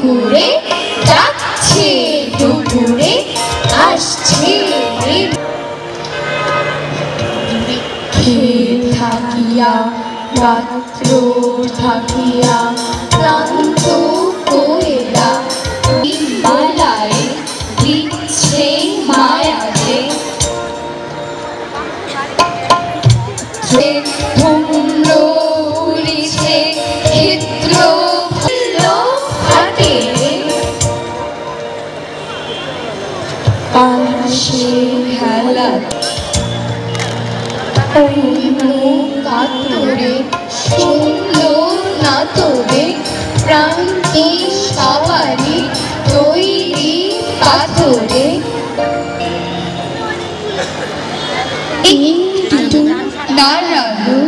পুকুরে যাচ্ছে দুপুরে আসছে খেয়ে থাকিয়া রাত্র থাকিয়া ক্লান্ত কোয়েলা বালায় দিচ্ছে মায়াতে ধুম্র উড়িছে ক্ষেত্র হাটে পাশে খেলা কাতরে শুনলো না তোরে প্রান্তি সবারই তৈরি পাথরে কিন্তু নাড়ালো